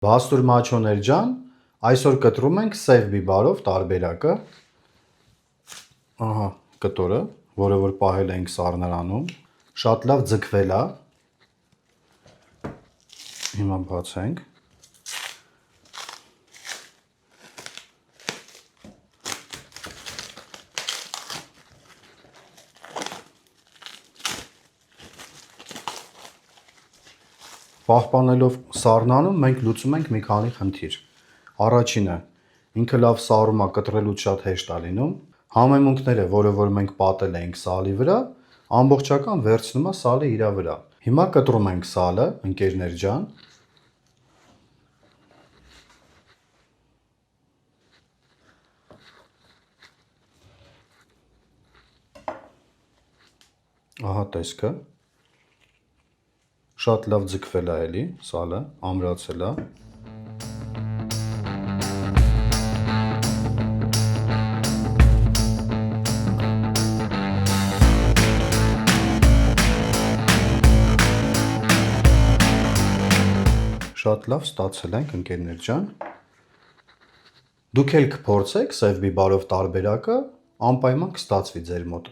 Բաստուր մաչոներ ջան, այսօր կտրում ենք սև բիբարով տարբերակը։ Ահա կտորը, որը որ պահել ենք սառնարանում, շատ լավ ձգվել է։ Հիմա բացենք։ Պահպանելով սառնանում մենք լուծում ենք մի քանի խնդիր։ Առաջինը, ինքը լավ սառում է, կտրելուց շատ հեշտ է լինում։ Համեմունքները, որը որ մենք պատել ենք սալի վրա, ամբողջական վերցնում է սալը իր վրա։ Հիմա կտրում ենք սալը, ընկերներ ջան։ Ահա տեսքը։ Շատ լավ ձգվել է էլի սալը, ամրացել է։ Շատ լավ ստացել ենք, ընկերներ ջան։ Դուք էլ կփորձեք սև բիբարով տարբերակը, անպայման կստացվի ձեր մոտ։